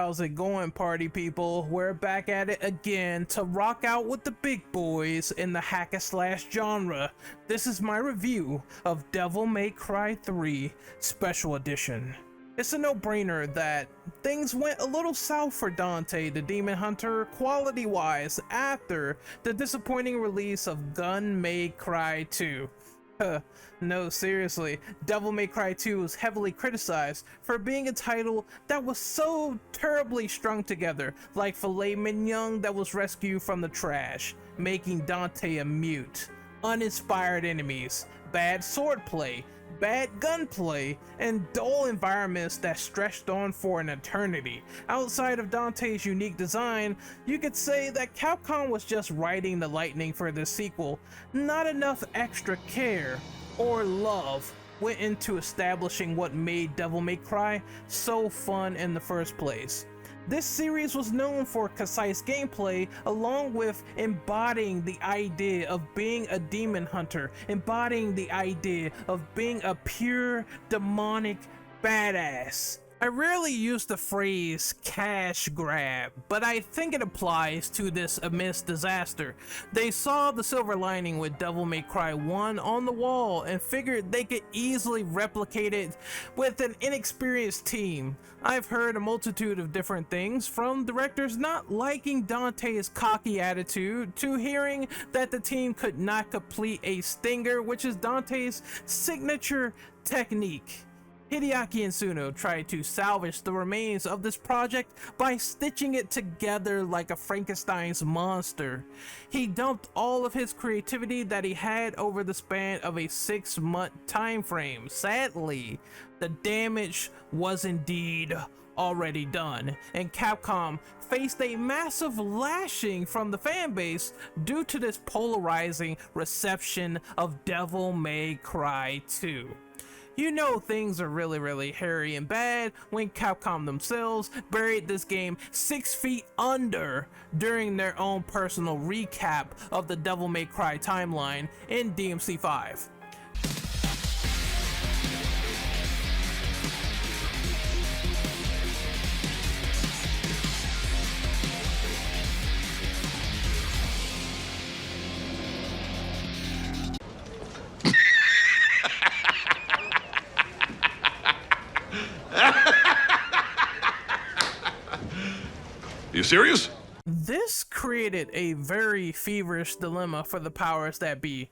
How's it going, party people? We're back at it again to rock out with the big boys in the hack and slash genre. This is my review of Devil May Cry 3 Special Edition. It's a no-brainer that things went a little south for Dante the Demon Hunter quality-wise after the disappointing release of Gun May Cry 2. No, seriously, Devil May Cry 2 was heavily criticized for being a title that was so terribly strung together, like filet mignon that was rescued from the trash, making Dante a mute, uninspired enemies, bad swordplay, bad gunplay, and dull environments that stretched on for an eternity. Outside of Dante's unique design, you could say that Capcom was just riding the lightning for this sequel. Not enough extra care or love went into establishing what made Devil May Cry so fun in the first place. This series was known for concise gameplay along with embodying the idea of being a demon hunter, embodying the idea of being a pure demonic badass. I rarely use the phrase cash grab, but I think it applies to this immense disaster. They saw the silver lining with Devil May Cry 1 on the wall and figured they could easily replicate it with an inexperienced team. I've heard a multitude of different things, from directors not liking Dante's cocky attitude to hearing that the team could not complete a stinger, which is Dante's signature technique. Hideaki and Suno tried to salvage the remains of this project by stitching it together like a Frankenstein's monster. He dumped all of his creativity that he had over the span of a 6-month time frame. Sadly, the damage was indeed already done, and Capcom faced a massive lashing from the fan base due to this polarizing reception of Devil May Cry 2. You know things are really hairy and bad when Capcom themselves buried this game 6 feet under during their own personal recap of the Devil May Cry timeline in DMC 5. You serious? This created a very feverish dilemma for the powers that be.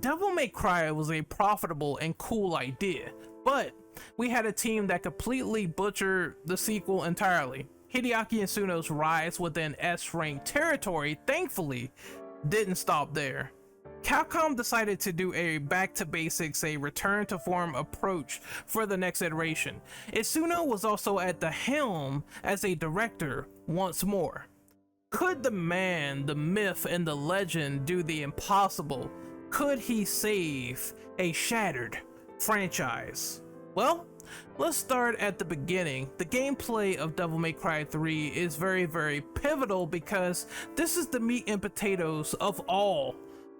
Devil May Cry was a profitable and cool idea, but we had a team that completely butchered the sequel entirely. Hideaki and Suno's rise within S-rank territory, thankfully, didn't stop there. Capcom decided to do a back to basics, a return to form approach for the next iteration. Itsuno was also at the helm as a director once more. Could the man, the myth, and the legend do the impossible? Could he save a shattered franchise? Well, let's start at the beginning. The gameplay of Devil May Cry 3 is very pivotal because this is the meat and potatoes of all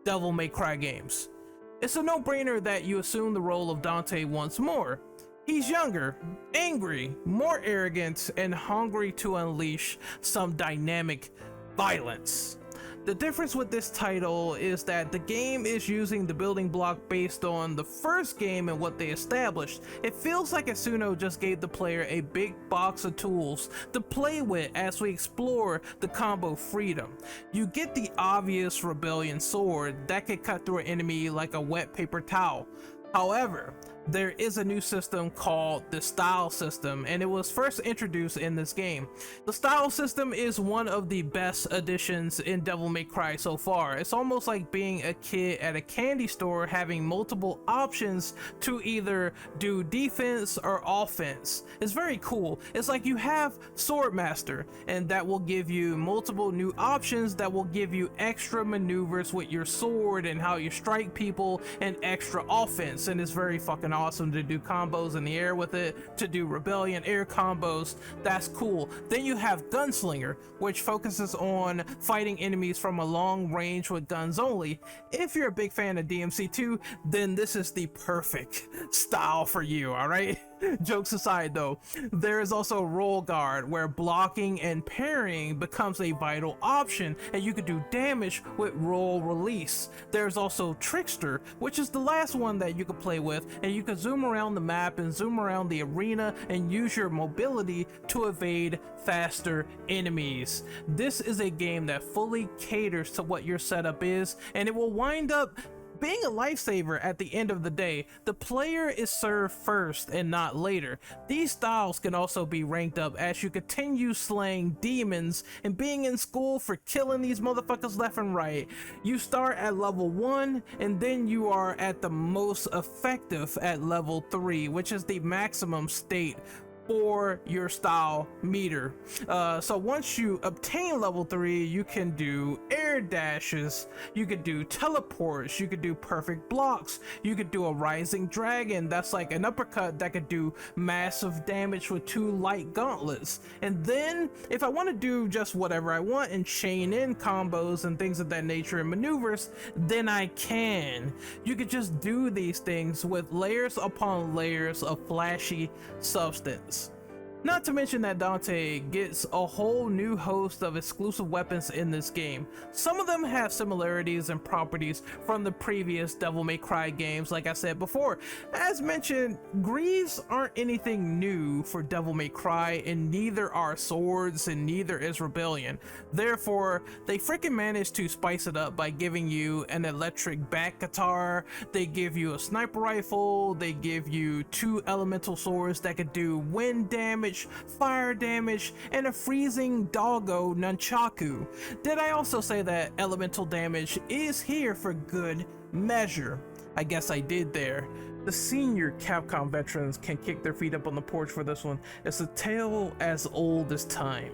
Devil May Cry games. It's a no-brainer that you assume the role of Dante once more. He's younger, angry, more arrogant, and hungry to unleash some dynamic violence. The difference with this title is that the game is using the building block based on the first game and what they established. It feels like Itsuno just gave the player a big box of tools to play with as we explore the combo freedom. You get the obvious rebellion sword that can cut through an enemy like a wet paper towel. However, there is a new system called the style system, and it was first introduced in this game. The style system is one of the best additions in Devil May Cry so far. It's almost like being a kid at a candy store having multiple options to either do defense or offense. It's very cool. It's like you have Swordmaster, and that will give you multiple new options that will give you extra maneuvers with your sword and how you strike people and extra offense, and it's very fucking awesome to do combos in the air with it, to do rebellion air combos. That's cool. Then you have Gunslinger, which focuses on fighting enemies from a long range with guns only. If you're a big fan of DMC2, then this is the perfect style for you, alright? Jokes aside though, there is also roll guard where blocking and parrying becomes a vital option and you can do damage with roll release. There's also trickster, which is the last one that you can play with, and you can zoom around the map and zoom around the arena and use your mobility to evade faster enemies. This is a game that fully caters to what your setup is, and it will wind up being a lifesaver at the end of the day. The player is served first and not later. These styles can also be ranked up as you continue slaying demons and being in school for killing these motherfuckers left and right. You start at level 1 and then you are at the most effective at level 3, which is the maximum state for your style meter. So once you obtain level 3, you can do air dashes, you could do teleports, you could do perfect blocks, you could do a rising dragon that's like an uppercut that could do massive damage with 2 light gauntlets. And then if I want to do just whatever I want and chain in combos and things of that nature and maneuvers, then I can. You could just do these things with layers upon layers of flashy substance. Not to mention that Dante gets a whole new host of exclusive weapons in this game. Some of them have similarities and properties from the previous Devil May Cry games, like I said before. As mentioned, greaves aren't anything new for Devil May Cry, and neither are swords, and neither is Rebellion. Therefore, they freaking managed to spice it up by giving you an electric back guitar, they give you a sniper rifle, they give you 2 elemental swords that could do wind damage, fire damage, and a freezing doggo nunchaku. Did I also say that elemental damage is here for good measure? I guess I did there. The senior Capcom veterans can kick their feet up on the porch for this one. It's a tale as old as time.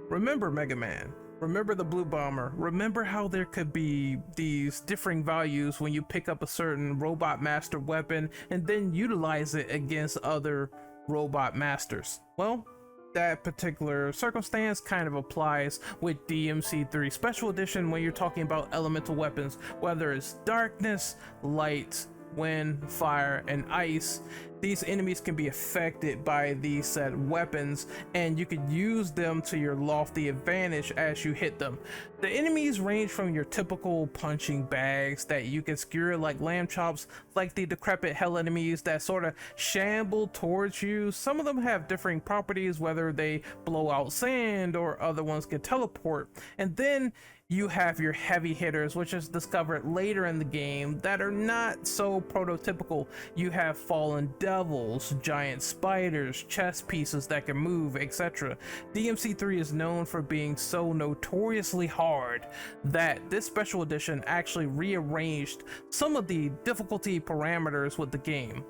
Remember Mega Man. Remember the Blue Bomber. Remember how there could be these differing values when you pick up a certain robot master weapon and then utilize it against other robot masters. Well, that particular circumstance kind of applies with DMC3 Special Edition when you're talking about elemental weapons, whether it's darkness, light, wind, fire, and ice. These enemies can be affected by these said weapons, and you could use them to your lofty advantage as you hit them. The enemies range from your typical punching bags that you can skewer like lamb chops, like the decrepit hell enemies that sort of shamble towards you. Some of them have differing properties, whether they blow out sand or other ones can teleport. And then you have your heavy hitters, which is discovered later in the game, that are not so prototypical. You have fallen devils, giant spiders, chess pieces that can move, etc. DMC3 is known for being so notoriously hard that this special edition actually rearranged some of the difficulty parameters with the game.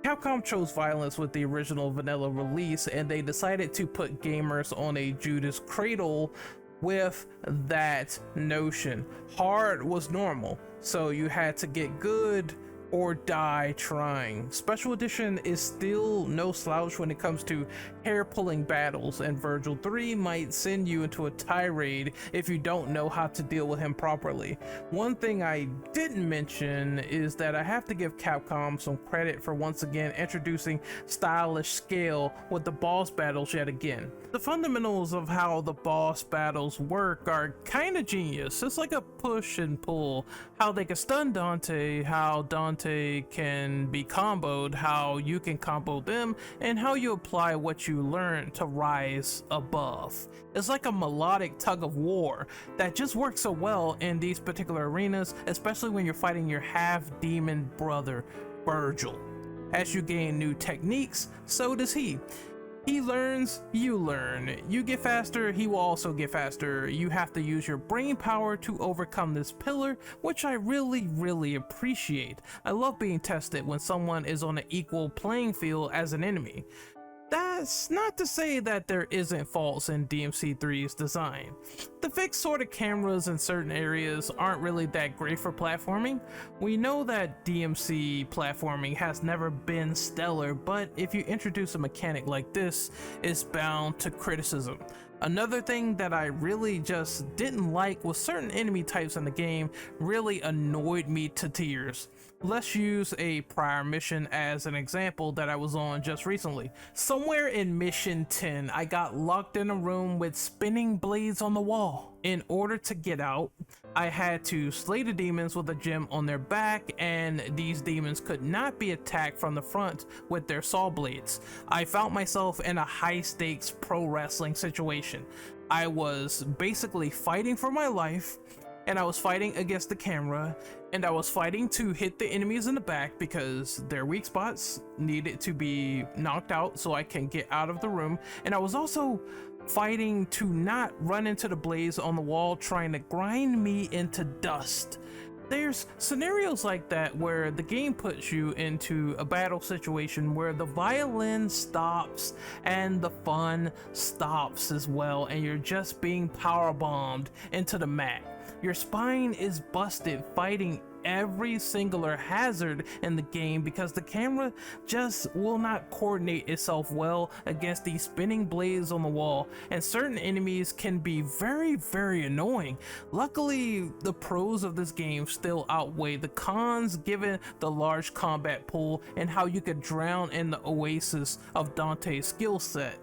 Capcom chose violence with the original vanilla release, and they decided to put gamers on a Judas cradle with that notion. Hard was normal, so you had to get good or die trying. Special edition is still no slouch when it comes to hair-pulling battles, and Virgil 3 might send you into a tirade if you don't know how to deal with him properly. One thing I didn't mention is that I have to give Capcom some credit for once again introducing stylish scale with the boss battles yet again. The fundamentals of how the boss battles work are kind of genius. It's like a push and pull. How they can stun Dante, how Dante can be comboed, how you can combo them, and how you apply what you learn to rise above. It's like a melodic tug of war that just works so well in these particular arenas, especially when you're fighting your half-demon brother, Virgil. As you gain new techniques, so does he. He learns, you learn. You get faster, he will also get faster. You have to use your brain power to overcome this pillar, which I really appreciate. I love being tested when someone is on an equal playing field as an enemy. That's not to say that there isn't faults in DMC3's design. The fixed sort of cameras in certain areas aren't really that great for platforming. We know that DMC platforming has never been stellar, but if you introduce a mechanic like this, it's bound to criticism. Another thing that I really just didn't like was certain enemy types in the game really annoyed me to tears. Let's use a prior mission as an example that I was on just recently. Somewhere in mission 10, I got locked in a room with spinning blades on the wall. In order to get out, I had to slay the demons with a gem on their back, and these demons could not be attacked from the front with their saw blades. I found myself in a high stakes pro wrestling situation. I was basically fighting for my life, and I was fighting against the camera, and I was fighting to hit the enemies in the back because their weak spots needed to be knocked out so I can get out of the room. And I was also fighting to not run into the blades on the wall trying to grind me into dust. There's scenarios like that where the game puts you into a battle situation where the violin stops and the fun stops as well, and you're just being power bombed into the mat. Your spine is busted fighting every singular hazard in the game because the camera just will not coordinate itself well against these spinning blades on the wall, and certain enemies can be very annoying. Luckily, the pros of this game still outweigh the cons given the large combat pool and how you could drown in the oasis of Dante's skill set.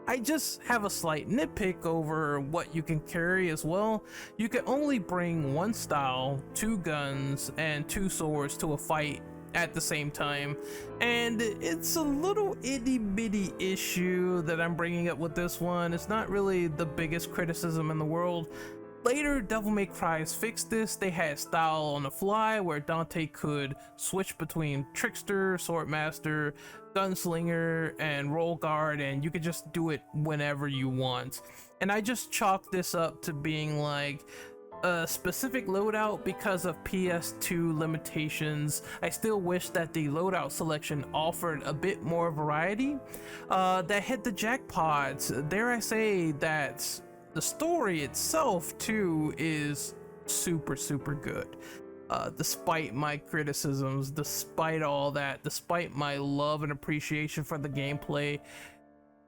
I just have a slight nitpick over what you can carry as well. You can only bring one style, 2 guns, and 2 swords to a fight at the same time, and it's a little itty bitty issue that I'm bringing up with this one. It's not really the biggest criticism in the world. Later Devil May Cry's fixed this. They had style on the fly where Dante could switch between Trickster, Swordmaster, Gunslinger, and Roll Guard, and you could just do it whenever you want. And I just chalked this up to being like a specific loadout because of PS2 limitations. I still wish that the loadout selection offered a bit more variety that hit the jackpots. Dare I say that the story itself too is super good. Despite my criticisms, despite all that, despite my love and appreciation for the gameplay,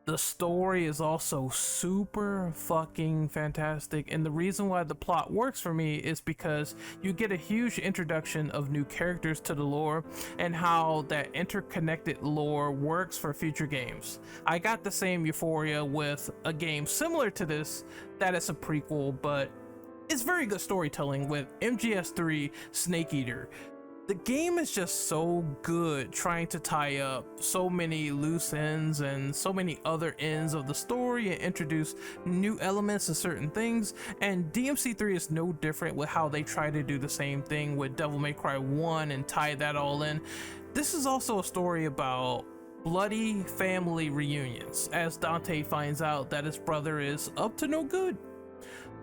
the story is also super fucking fantastic. And the reason why the plot works for me is because you get a huge introduction of new characters to the lore and how that interconnected lore works for future games. I got the same euphoria with a game similar to this that is a prequel, but it's very good storytelling with MGS3 Snake Eater. The game is just so good trying to tie up so many loose ends and so many other ends of the story and introduce new elements to certain things, and DMC3 is no different with how they try to do the same thing with Devil May Cry 1 and tie that all in. This is also a story about bloody family reunions as Dante finds out that his brother is up to no good.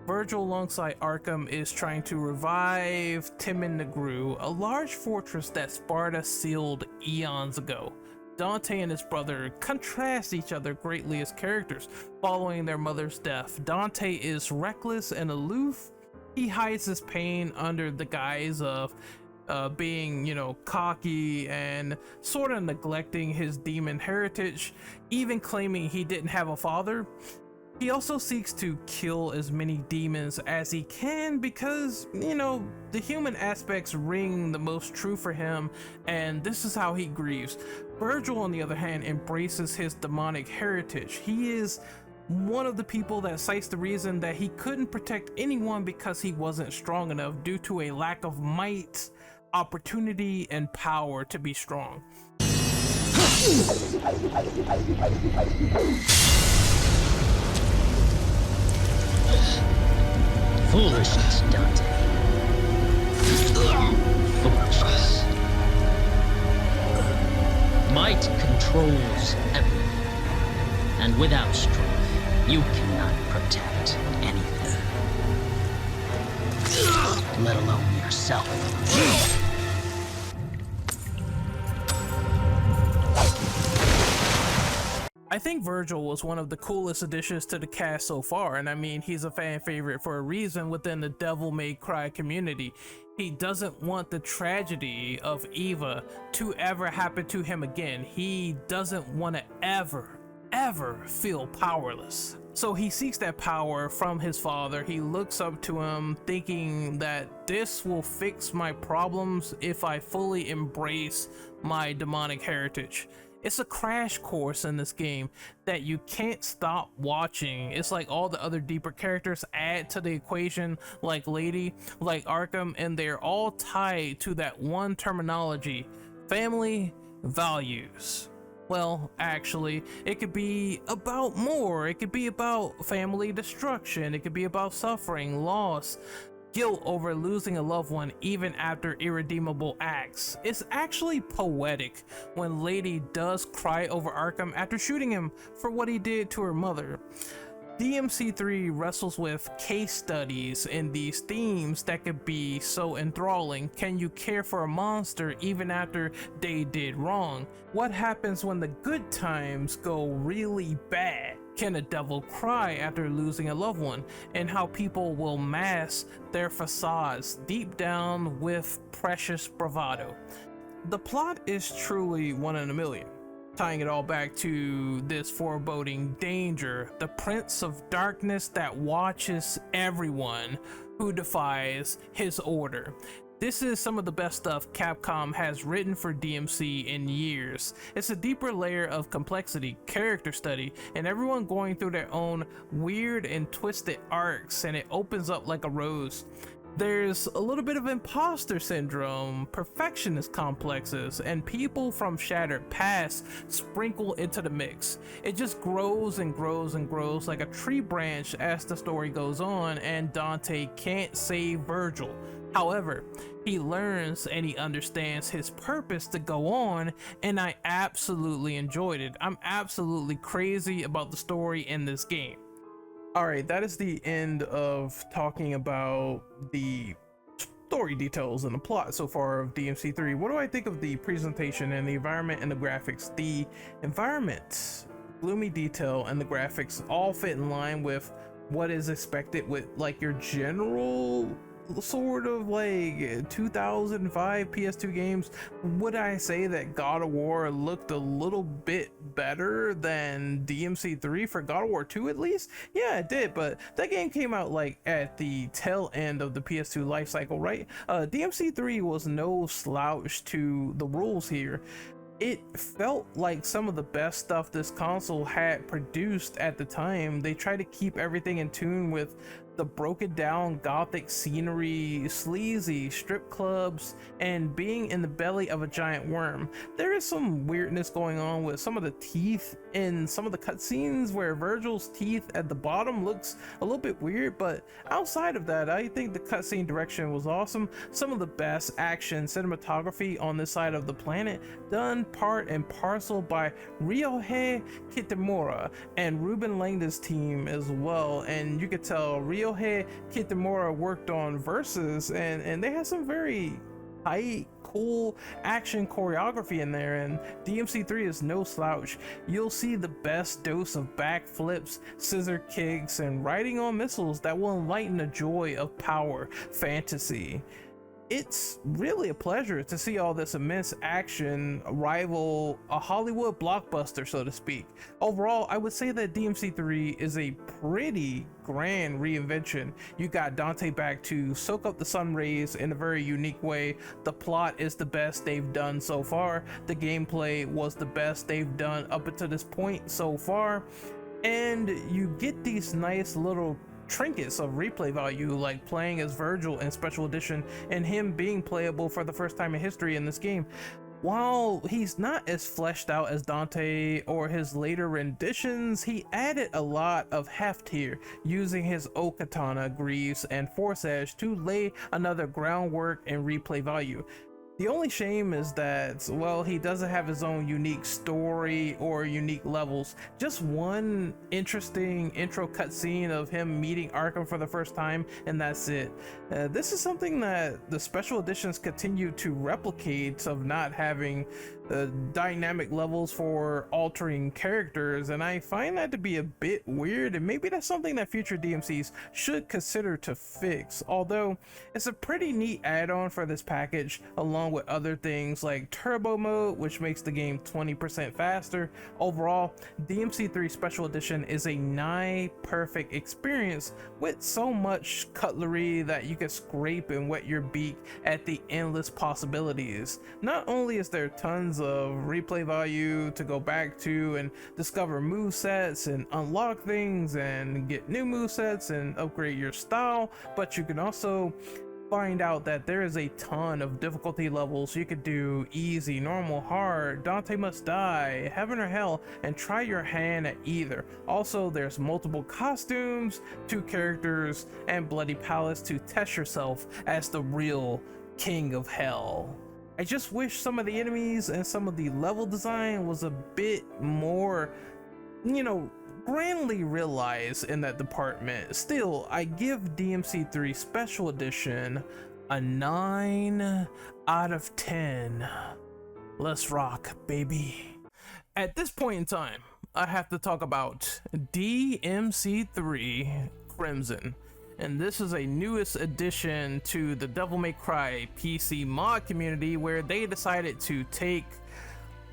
Virgil alongside Arkham is trying to revive Timin Negru, a large fortress that Sparta sealed eons ago. Dante and his brother contrast each other greatly as characters following their mother's death. Dante is reckless and aloof. He hides his pain under the guise of being, cocky and sort of neglecting his demon heritage, even claiming he didn't have a father. He also seeks to kill as many demons as he can because, the human aspects ring the most true for him, and this is how he grieves. Virgil, on the other hand, embraces his demonic heritage. He is one of the people that cites the reason that he couldn't protect anyone because he wasn't strong enough due to a lack of might, opportunity, and power to be strong. Foolishness, Dante. Foolishness. Might controls everything, and without strength, you cannot protect anything, let alone yourself. I think Virgil was one of the coolest additions to the cast so far, and I mean, he's a fan favorite for a reason within the Devil May Cry community. He doesn't want the tragedy of Eva to ever happen to him again. He doesn't want to ever feel powerless. So he seeks that power from his father. He looks up to him, thinking that this will fix my problems if I fully embrace my demonic heritage. It's a crash course in this game that you can't stop watching. It's like all the other deeper characters add to the equation, like Lady, like Arkham, and they're all tied to that one terminology: family values. Well, actually, it could be about more. It could be about family destruction. It could be about suffering, loss, guilt over losing a loved one even after irredeemable acts. It's actually poetic when Lady does cry over Arkham after shooting him for what he did to her mother. DMC3 wrestles with case studies in these themes that could be so enthralling. Can you care for a monster even after they did wrong? What happens when the good times go really bad? Can a devil cry after losing a loved one? And how people will mask their facades deep down with precious bravado. The plot is truly one in a million. Tying it all back to this foreboding danger, the Prince of Darkness that watches everyone who defies his order. This is some of the best stuff Capcom has written for DMC in years. It's a deeper layer of complexity, character study, and everyone going through their own weird and twisted arcs, and it opens up like a rose. There's a little bit of imposter syndrome, perfectionist complexes, and people from shattered past sprinkle into the mix. It just grows and grows and grows like a tree branch as the story goes on, and Dante can't save Virgil. However, he learns and he understands his purpose to go on, and I absolutely enjoyed it. I'm absolutely crazy about the story in this game. Alright, that is the end of talking about the story details and the plot so far of DMC3. What do I think of the presentation and the environment and the graphics? The environment, gloomy detail, and the graphics all fit in line with what is expected with like your general sort of like 2005 PS2 games. Would I say that God of War looked a little bit better than DMC3 for God of War 2 at least? Yeah, it did, but that game came out like at the tail end of the PS2 life cycle, right? DMC3 was no slouch to the rules here. It felt like some of the best stuff this console had produced at the time. They tried to keep everything in tune with the broken down gothic scenery, sleazy strip clubs, and being in the belly of a giant worm. There is some weirdness going on with some of the teeth in some of the cutscenes where Virgil's teeth at the bottom looks a little bit weird, but outside of that, I think the cutscene direction was awesome. Some of the best action cinematography on this side of the planet, done part and parcel by Ryohei Kitamura and Ruben Langdon's team as well. And you could tell Ryohei Kitamura worked on Versus, and they had some very tight, cool action choreography in there, and DMC3 is no slouch. You'll see the best dose of backflips, scissor kicks, and riding on missiles that will enlighten the joy of power fantasy. It's really a pleasure to see all this immense action rival a Hollywood blockbuster, so to speak. Overall, I would say that DMC3 is a pretty grand reinvention. You got Dante back to soak up the sun rays in a very unique way. The plot is the best they've done so far. The gameplay was the best they've done up until this point so far. And you get these nice little trinkets of replay value, like playing as Virgil in Special Edition and him being playable for the first time in history in this game. While he's not as fleshed out as Dante or his later renditions, he added a lot of heft here, using his O-Katana, Greaves, and Force Edge to lay another groundwork and replay value. The only shame is that, well, he doesn't have his own unique story or unique levels. Just one interesting intro cutscene of him meeting Arkham for the first time, and that's it. This is something that the special editions continue to replicate, of not having dynamic levels for altering characters, and I find that to be a bit weird, and maybe that's something that future DMCs should consider to fix. Although it's a pretty neat add-on for this package, along with other things like turbo mode, which makes the game 20% faster. Overall, DMC 3 Special Edition is a nigh perfect experience with so much cutlery that you can scrape and wet your beak at the endless possibilities. Not only is there tons of replay value to go back to and discover movesets and unlock things and get new movesets and upgrade your style, but you can also find out that there is a ton of difficulty levels. You could do easy, normal, hard, Dante must die, heaven or hell, and try your hand at either. Also, there's multiple costumes, 2 characters, and bloody palettes to test yourself as the real king of hell. I just wish some of the enemies and some of the level design was a bit more, grandly realized in that department. Still, I give DMC 3 Special Edition a 9 out of 10. Let's rock, baby. At this point in time, I have to talk about DMC 3 Crimson. And this is a newest addition to the Devil May Cry PC mod community, where they decided to take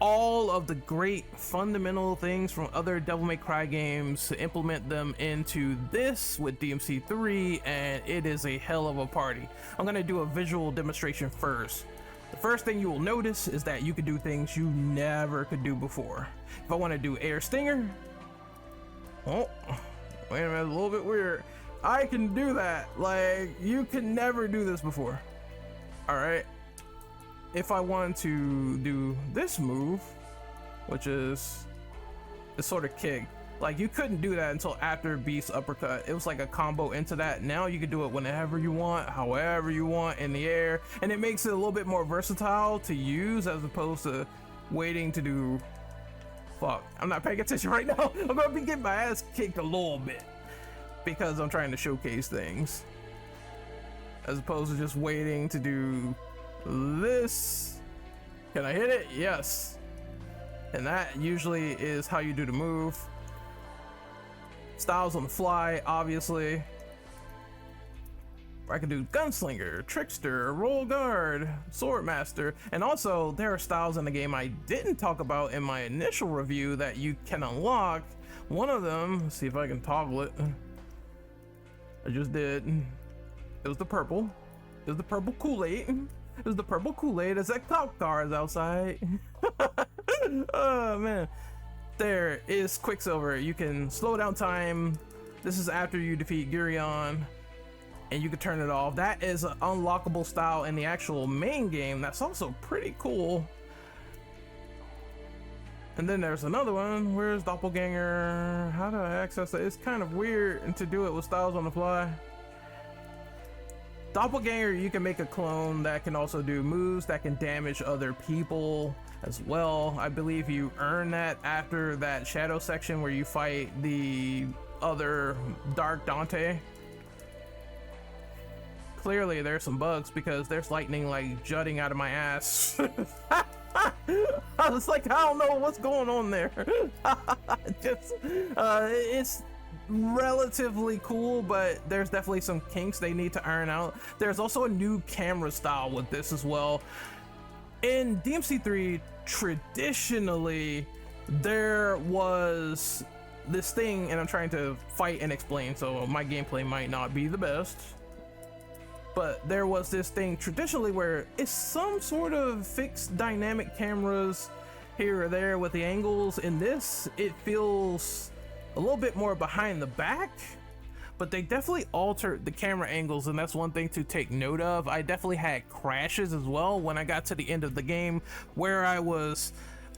all of the great fundamental things from other Devil May Cry games, implement them into this with DMC 3, and it is a hell of a party. I'm gonna do a visual demonstration first. The first thing you will notice is that you can do things you never could do before. If I want to do air stinger, oh, wait a minute, a little bit weird. I can do that. Like, you can never do this before. All right. If I want to do this move, which is the sort of kick, like, you couldn't do that until after Beast's uppercut. It was like a combo into that. Now you can do it whenever you want, however you want, in the air, and it makes it a little bit more versatile to use as opposed to waiting to do. Fuck, I'm not paying attention right now. I'm gonna be getting my ass kicked a little bit because I'm trying to showcase things, as opposed to just waiting to do this. Can I hit it? Yes. And that usually is how you do the move. Styles on the fly, obviously. I can do Gunslinger, Trickster, Roll Guard, Swordmaster, and also there are styles in the game I didn't talk about in my initial review that you can unlock. One of them, let's see if I can toggle it. I just did. It was the purple. It was the purple Kool-Aid. It was the purple Kool-Aid. It's like cop cars outside. Oh man. There is Quicksilver. You can slow down time. This is after you defeat Gurion, and you can turn it off. That is an unlockable style in the actual main game. That's also pretty cool. And then there's another one. Where's Doppelganger? How do I access it? It's kind of weird to do it with styles on the fly. Doppelganger, you can make a clone that can also do moves that can damage other people as well. I believe you earn that after that shadow section where you fight the other Dark Dante. Clearly there's some bugs because there's lightning like jutting out of my ass. I was like, I don't know what's going on there. It's relatively cool, but there's definitely some kinks they need to iron out. There's also a new camera style with this as well. In DMC 3, traditionally, there was this thing, and I'm trying to fight and explain, so my gameplay might not be the best. But there was this thing traditionally where it's some sort of fixed dynamic cameras here or there with the angles. In this, it feels a little bit more behind the back, but they definitely altered the camera angles, and that's one thing to take note of. I definitely had crashes as well when I got to the end of the game, where I was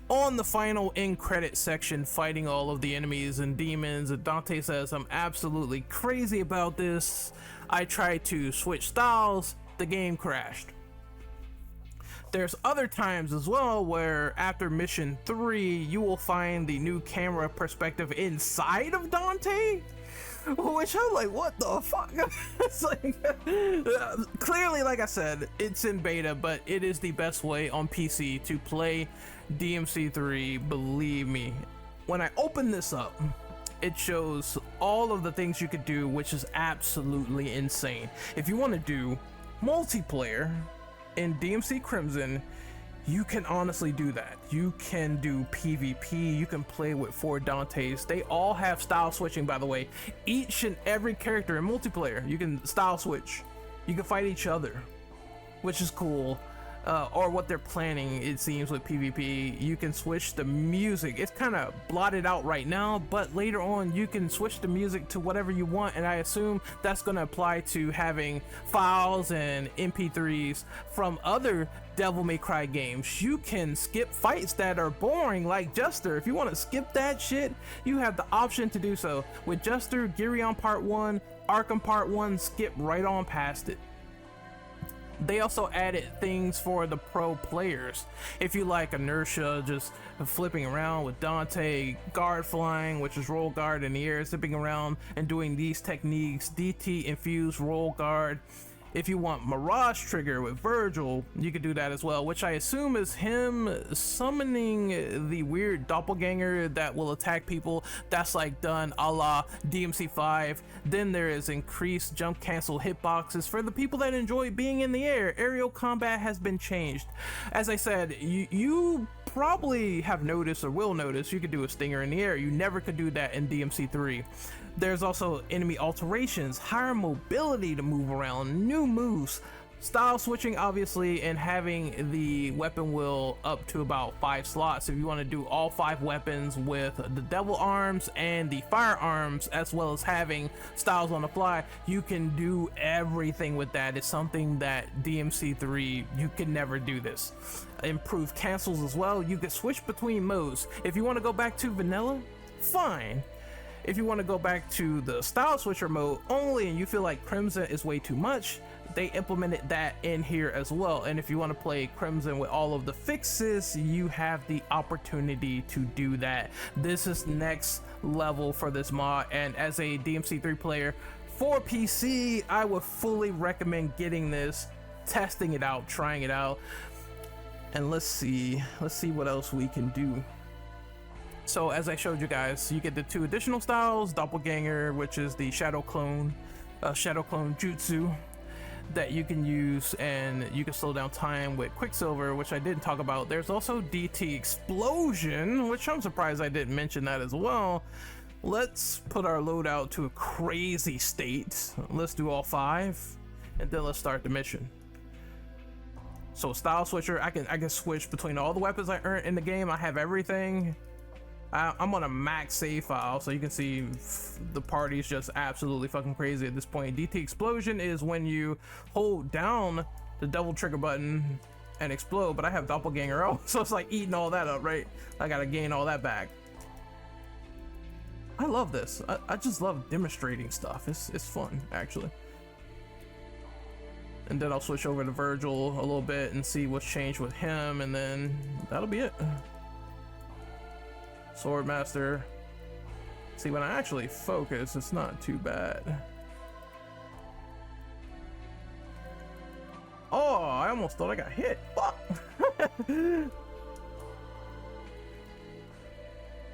on the final end credit section fighting all of the enemies and demons, and Dante says, I'm absolutely crazy about this. I tried to switch styles, the game crashed. There's other times as well where after mission 3 you will find the new camera perspective inside of Dante, which I'm like, what the fuck? It's like, clearly, like I said, it's in beta, but it is the best way on PC to play DMC3, believe me, when I open this up, it shows all of the things you could do, which is absolutely insane. If you want to do multiplayer in DMC Crimson, you can honestly do that. You can do PvP, you can play with 4 Dantes. They all have style switching, by the way. Each and every character in multiplayer, you can style switch. You can fight each other, which is cool. Or what they're planning, it seems, with PvP. You can switch the music. It's kind of blotted out right now, but later on you can switch the music to whatever you want, and I assume that's going to apply to having files and MP3s from other Devil May Cry games. You can skip fights that are boring, like Jester. If you want to skip that shit, you have the option to do so. With Jester, Girion Part 1, Arkham Part 1, skip right on past it. They also added things for the pro players. If you like inertia, just flipping around with Dante, guard flying, which is roll guard in the air, zipping around and doing these techniques, DT infused roll guard. If you want Mirage Trigger with Virgil, you could do that as well, which I assume is him summoning the weird doppelganger that will attack people. That's like done a la DMC5. Then there is increased jump cancel hitboxes for the people that enjoy being in the air. Aerial combat has been changed. As I said, you probably have noticed or will notice you could do a stinger in the air. You never could do that in DMC3. There's also enemy alterations, higher mobility to move around, new moves, style switching obviously, and having the weapon wheel up to about 5 slots if you want to do all 5 weapons with the devil arms and the firearms, as well as having styles on the fly. You can do everything with that. It's something that DMC3, you can never do this. Improved cancels as well. You can switch between modes. If you want to go back to vanilla, fine. If you want to go back to the style switcher mode only and you feel like Crimson is way too much, they implemented that in here as well. And if you want to play Crimson with all of the fixes, you have the opportunity to do that. This is next level for this mod, and as a DMC3 player for PC, I would fully recommend getting this, testing it out, trying it out. And let's see what else we can do. So as I showed you guys, you get the 2 additional styles, Doppelganger, which is the shadow clone jutsu that you can use, and you can slow down time with Quicksilver, which I didn't talk about. There's also DT Explosion, which I'm surprised I didn't mention that as well. Let's put our loadout to a crazy state. Let's do all 5, and then let's start the mission. So style switcher, I can switch between all the weapons I earned in the game. I have everything. I'm on a max save file, so you can see the party's just absolutely fucking crazy at this point. DT Explosion is when you hold down the double trigger button and explode, but I have Doppelganger out, so it's like eating all that up, right? I gotta gain all that back. I love this. I just love demonstrating stuff. It's fun, actually. And then I'll switch over to Virgil a little bit and see what's changed with him, and then that'll be it. Swordmaster. See, when I actually focus, it's not too bad. Oh, I almost thought I got hit. Fuck.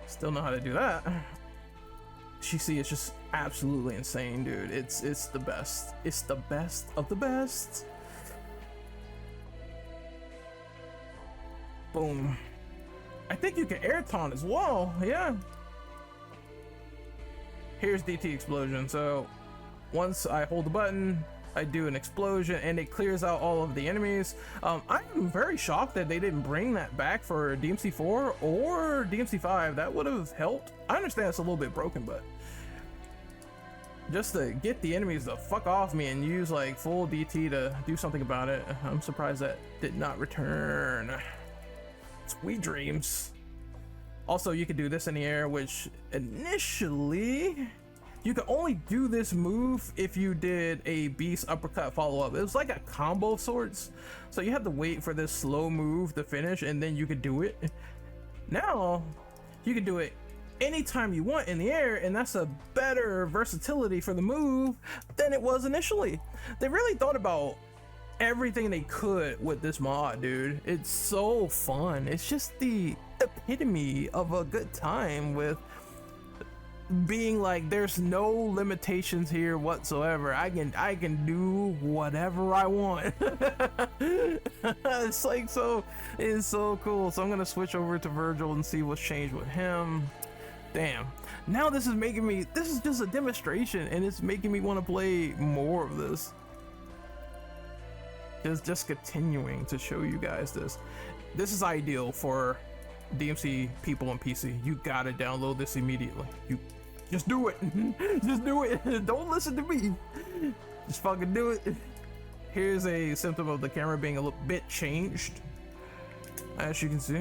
Still know how to do that. GC is just absolutely insane, dude. It's the best. It's the best of the best. Boom. I think you can air taunt as well. Yeah. Here's DT Explosion. So once I hold the button, I do an explosion and it clears out all of the enemies. I'm very shocked that they didn't bring that back for DMC4 or DMC5. That would have helped. I understand it's a little bit broken, but just to get the enemies to fuck off me and use like full DT to do something about it, I'm surprised that did not return. Sweet dreams. Also, you could do this in the air, which initially you could only do this move if you did a beast uppercut follow-up. It was like a combo of sorts, so you have to wait for this slow move to finish and then you could do it. Now you can do it anytime you want in the air, and that's a better versatility for the move than it was initially. They really thought about everything they could with this mod, dude. It's so fun. It's just the epitome of a good time, with being like, there's no limitations here whatsoever. I can do whatever I want. It's like, so it's so cool. So I'm gonna switch over to Virgil and see what's changed with him. Damn, now this is just a demonstration, and it's making me want to play more of this. It's just continuing to show you guys this. This is ideal for DMC people on PC. You gotta download this immediately. You just do it. Just do it. Don't listen to me. Just fucking do it. Here's a symptom of the camera being a little bit changed. As you can see,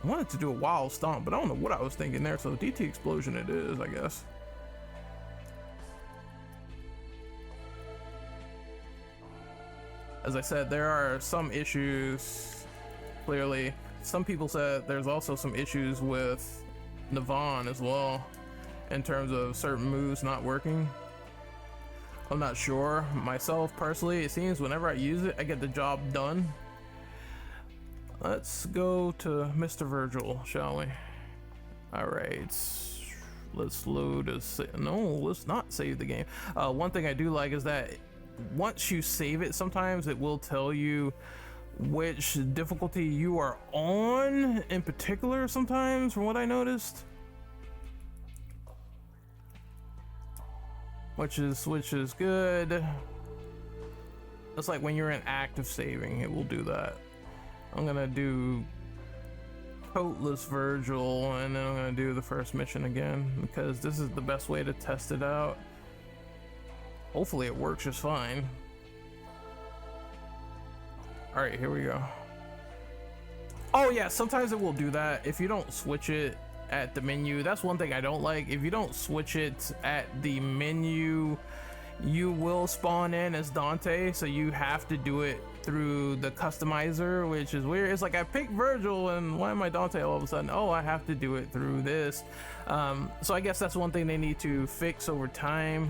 I wanted to do a wild stomp, but I don't know what I was thinking there. So DT explosion it is, I guess. As I said, there are some issues. Clearly, some people said there's also some issues with Navon as well, in terms of certain moves not working. I'm not sure myself personally. It seems whenever I use it, I get the job done. Let's go to Mr. Virgil, shall we? All right, let's load a no, let's not save the game. One thing I do like is that once you save it, sometimes it will tell you which difficulty you are on in particular, sometimes, from what I noticed. Which is good. It's like when you're in active saving, it will do that. I'm gonna do coatless Virgil, and then I'm gonna do the first mission again, because this is the best way to test it out. Hopefully it works just fine. All right, here we go. Oh yeah, sometimes it will do that if you don't switch it at the menu. That's one thing I don't like. If you don't switch it at the menu, you will spawn in as Dante, so you have to do it through the customizer, which is weird. It's like I picked Virgil, and why am I Dante all of a sudden? Oh, I have to do it through this. So I guess that's one thing they need to fix over time.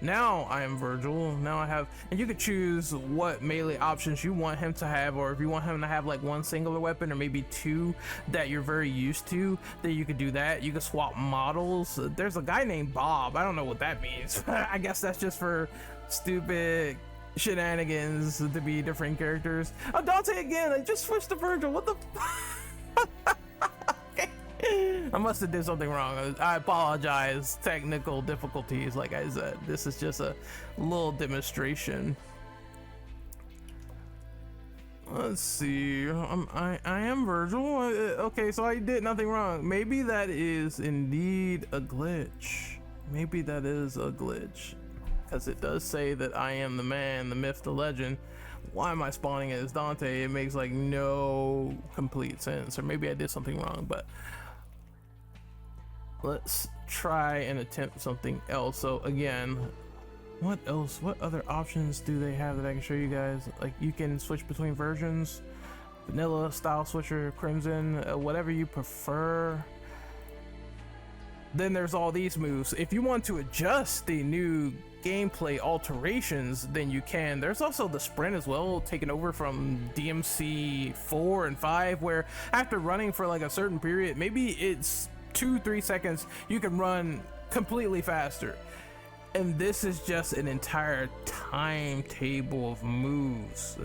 Now I am Virgil. Now I have, and you could choose what melee options you want him to have, or if you want him to have like one singular weapon or maybe two that you're very used to, then you could do that. You could swap models. There's a guy named Bob. I don't know what that means. I guess that's just for stupid shenanigans to be different characters. Oh, Dante again. I just switched to Virgil. What the I must have did something wrong. I apologize. Technical difficulties, like I said. This is just a little demonstration. Let's see. I am Virgil. Okay, so I did nothing wrong. Maybe that is indeed a glitch. Maybe that is a glitch, because it does say that I am the man, the myth, the legend. Why am I spawning as Dante? It makes like no complete sense. Or maybe I did something wrong, but let's try and attempt something else. So again, what else? What other options do they have that I can show you guys? Like, you can switch between versions, vanilla, style switcher, crimson, whatever you prefer. Then there's all these moves. If you want to adjust the new gameplay alterations, then you can. There's also the sprint as well, taken over from DMC 4 and 5, where after running for like a certain period, maybe it's 2-3 seconds, you can run completely faster. And this is just an entire timetable of moves.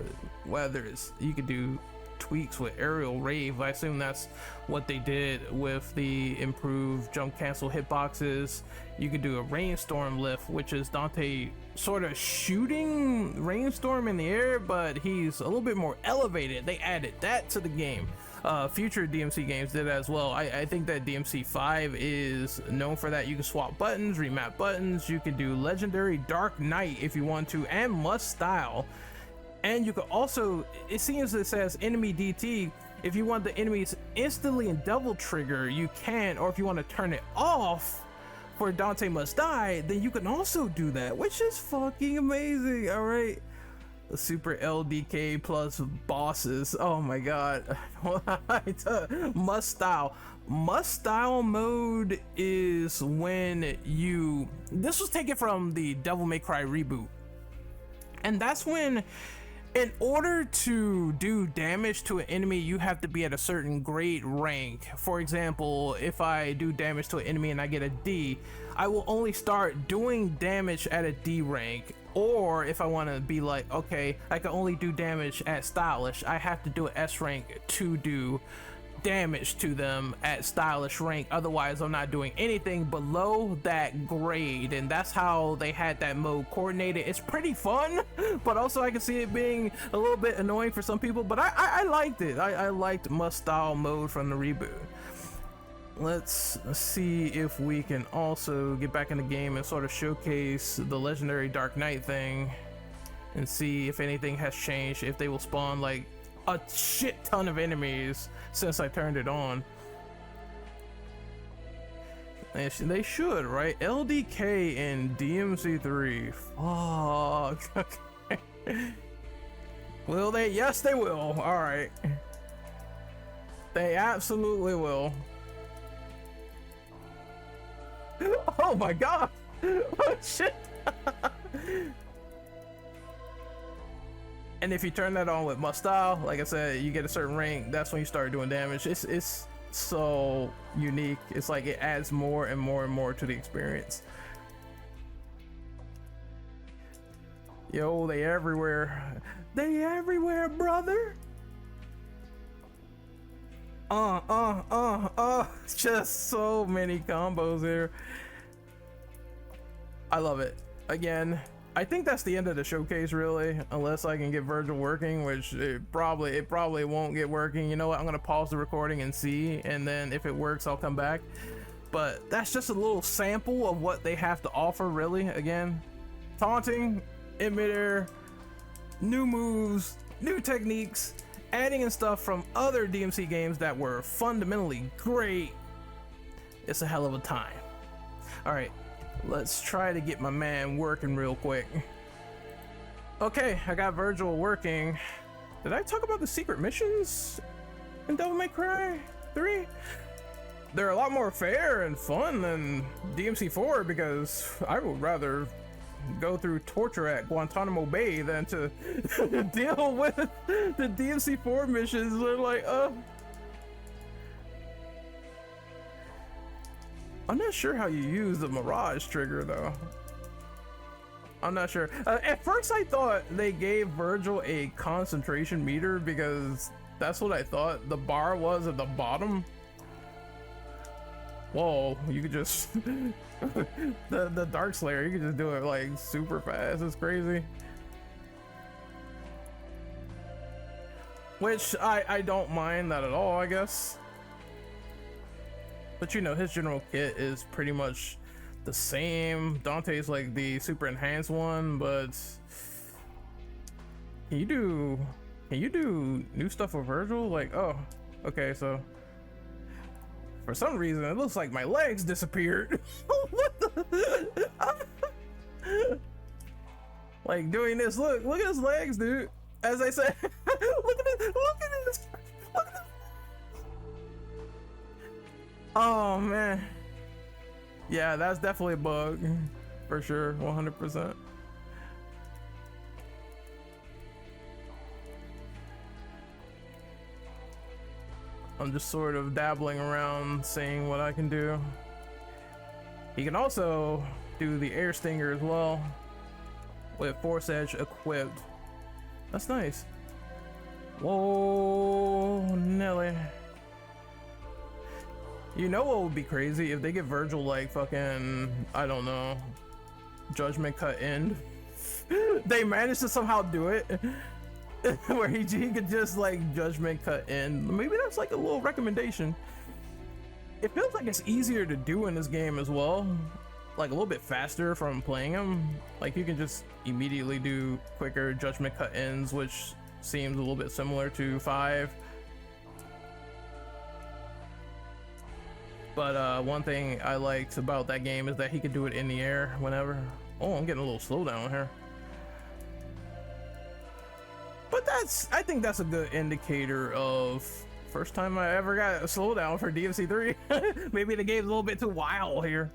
Whether it's, you could do tweaks with aerial rave. I assume that's what they did with the improved jump cancel hitboxes. You could do a rainstorm lift, which is Dante sort of shooting rainstorm in the air, but he's a little bit more elevated. They added that to the game. Future DMC games did as well. I think that DMC 5 is known for that. You can swap buttons, remap buttons. You can do legendary Dark Knight if you want to, and must style. And you could also, it seems it says enemy DT. If you want the enemies instantly and double trigger, you can. Or if you want to turn it off for Dante Must Die, then you can also do that, which is fucking amazing. All right. The super LDK plus bosses. Oh my god. Must style mode is when you, this was taken from the Devil May Cry reboot, And that's when, in order to do damage to an enemy, you have to be at a certain grade rank. For example, if I do damage to an enemy and I get a D, I will only start doing damage at a D rank. Or if I want to be like, okay, I can only do damage at stylish, I have to do an S rank to do damage to them at stylish rank. Otherwise, I'm not doing anything below that grade. And that's how they had that mode coordinated. It's pretty fun, but also I can see it being a little bit annoying for some people, but I liked it. I liked must style mode from the reboot. Let's see if we can also get back in the game and sort of showcase the legendary Dark Knight thing and see if anything has changed, if they will spawn like a shit ton of enemies since I turned it on. They should, right? LDK and DMC3. Fuck. Okay. Will they? Yes, they will. All right. They absolutely will. Oh my god! Oh shit! And if you turn that on with must style, like I said, you get a certain rank. That's when you start doing damage. It's so unique. It's like it adds more and more and more to the experience. Yo, they everywhere. They everywhere, brother. Just so many combos here. I love it. Again, I think that's the end of the showcase, really, unless I can get Virgil working, which it probably won't get working. You know what? I'm gonna pause the recording and see, and then if it works, I'll come back. But that's just a little sample of what they have to offer, really. Again, taunting, in midair, new moves, new techniques, adding in stuff from other DMC games that were fundamentally great. It's a hell of a time. All right, let's try to get my man working real quick. Okay, I got Virgil working. Did I talk about the secret missions in Devil May Cry 3? They're a lot more fair and fun than DMC4 because I would rather go through torture at Guantanamo Bay than to deal with the DMC4 missions. They're like, I'm not sure how you use the Mirage trigger though. I'm not sure. At first I thought they gave Virgil a concentration meter because that's what I thought the bar was at the bottom. Whoa, you could just the Dark Slayer, you could just do it like super fast. It's crazy. Which I don't mind that at all, I guess. But you know, his general kit is pretty much the same. Dante's like the super enhanced one, but can you do new stuff with Virgil? Like, oh, okay, so for some reason it looks like my legs disappeared. What the like doing this, look at his legs, dude. As I said, look at this. Oh man, yeah, that's definitely a bug for sure, 100%. I'm just sort of dabbling around, seeing what I can do. He can also do the air stinger as well with Force Edge equipped. That's nice. Whoa, Nelly. You know what would be crazy? If they get Virgil like fucking, I don't know, Judgment Cut End. They managed to somehow do it where he could just like Judgment Cut End. Maybe that's like a little recommendation. It feels like it's easier to do in this game as well, like a little bit faster from playing him. Like you can just immediately do quicker Judgment Cut Ends, which seems a little bit similar to 5. But one thing I liked about that game is that he could do it in the air whenever. Oh, I'm getting a little slowdown here. But I think that's a good indicator of first time I ever got a slowdown for DMC3. Maybe the game's a little bit too wild here.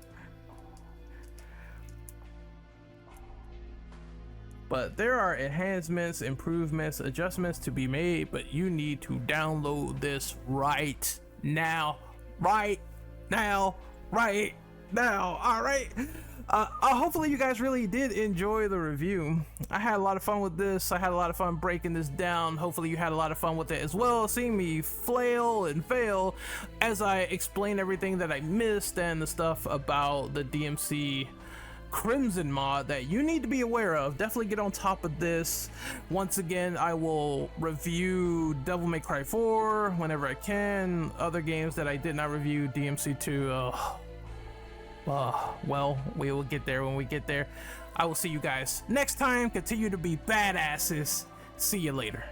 but there are enhancements, improvements, adjustments to be made, but you need to download this right now. Right now. All right. Hopefully you guys really did enjoy the review. I had a lot of fun with this. I had a lot of fun breaking this down. Hopefully you had a lot of fun with it as well, seeing me flail and fail as I explain everything that I missed and the stuff about the DMC Crimson mod that you need to be aware of. Definitely get on top of this. Once again, I will review Devil May Cry 4 whenever I can. Other games that I did not review, DMC 2. Well, we will get there when we get there. I will see you guys next time. Continue to be badasses. See you later.